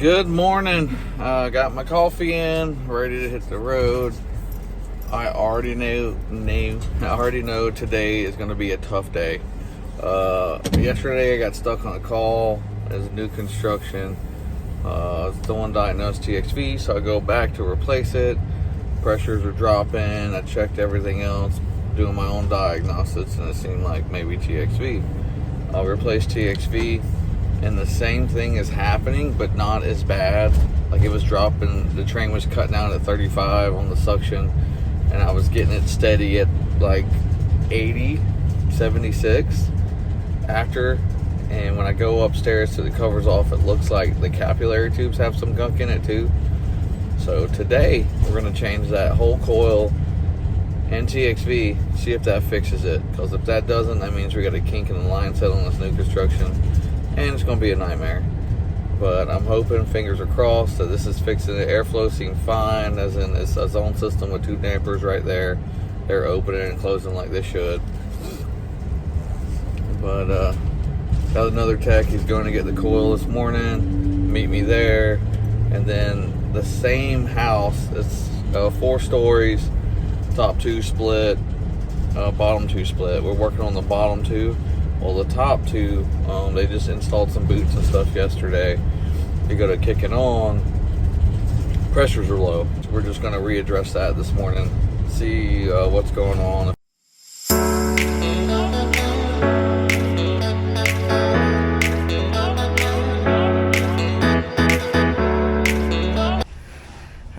Good morning. Got my coffee in, ready to hit the road. I already know today is going to be a tough day. Yesterday I got stuck on a call as a new construction. Someone diagnosed TXV, so I go back to replace it. Pressures are dropping. I checked everything else, doing my own diagnostics, and it seemed like maybe TXV. I'll replace TXV, and the same thing is happening, but not as bad. Like, it was dropping, the train was cutting out at 35 on the suction, and I was getting it steady at like 80, 76 after. And when I go upstairs to the covers off, it looks like the capillary tubes have some gunk in it too. So today we're going to change that whole coil and TXV, see if that fixes it. Because if that doesn't, that means we got a kink in the line set on this new construction, and it's going to be a nightmare. But I'm hoping, fingers are crossed, that this is fixing it. Airflow seems fine, as in it's a zone system with two dampers right there. They're opening and closing like they should. But got another tech. He's going to get the coil this morning, meet me there. And then the same house, it's 4 stories, top 2 split, bottom 2 split. We're working on the bottom 2. Well, the top 2, they just installed some boots and stuff yesterday. You go to kicking on, pressures are low. So we're just going to readdress that this morning, see what's going on.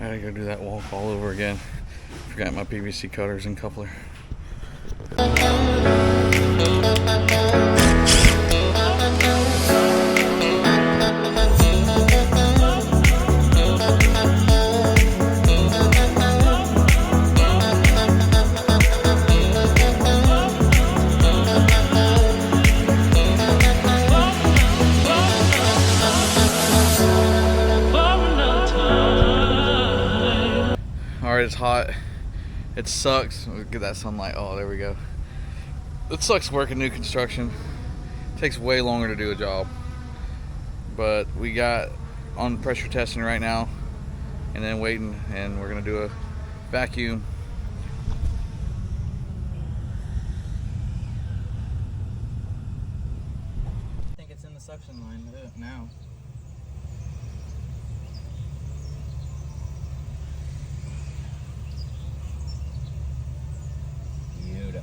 I gotta go do that walk all over again. Forgot my PVC cutters and coupler. Alright, it's hot. It sucks. Get that sunlight. Oh, there we go. It sucks working new construction. It takes way longer to do a job. But we got on pressure testing right now, and then waiting, and we're gonna do a vacuum. I think it's in the suction line now. Beautiful.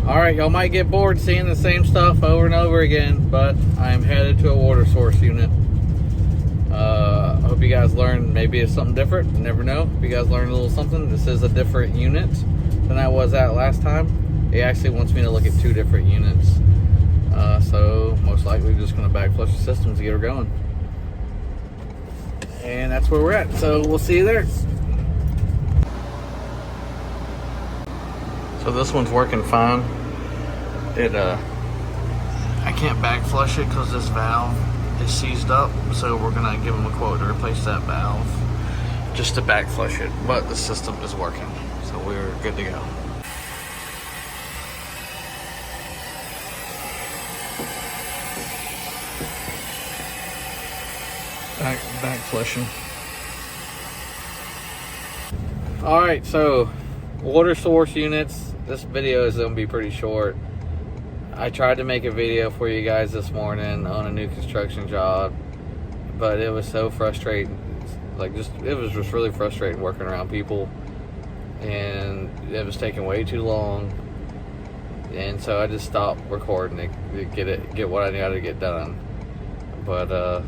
Alright, y'all might get bored seeing the same stuff over and over again, but I'm headed to a water source unit. I hope you guys learned maybe it's something different. You never know. If you guys learned a little something, this is a different unit than I was at last time. He actually wants me to look at 2 different units. So most likely just going to back flush the system to get her going. And that's where we're at. So we'll see you there. So this one's working fine. I can't back flush it because this valve is seized up. So we're gonna give them a quote to replace that valve just to back flush it. But the system is working, so we're good to go. Back flushing. All right, so water source units. This video is gonna be pretty short. I tried to make a video for you guys this morning on a new construction job, but it was so frustrating. It was just really frustrating working around people, and it was taking way too long. And so I just stopped recording to get what I needed to get done. But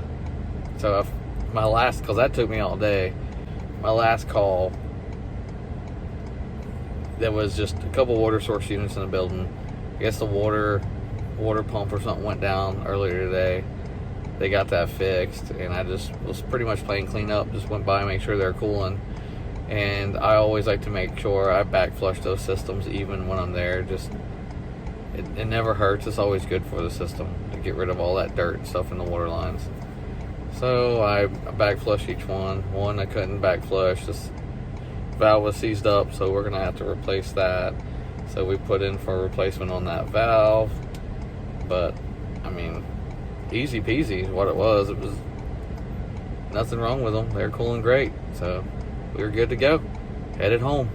because that took me all day. My last call, there was just a couple water source units in the building. I guess the water pump or something went down earlier today. They got that fixed, and I just was pretty much playing cleanup. Just went by and make sure they're cooling. And I always like to make sure I back flush those systems even when I'm there. It never hurts. It's always good for the system to get rid of all that dirt and stuff in the water lines. So I back flush each one. One I couldn't back flush. This valve was seized up, so we're gonna have to replace that. So we put in for a replacement on that valve. But, I mean, easy peasy is what it was. It was nothing wrong with them. They're cool and great. So, we were good to go. Headed home.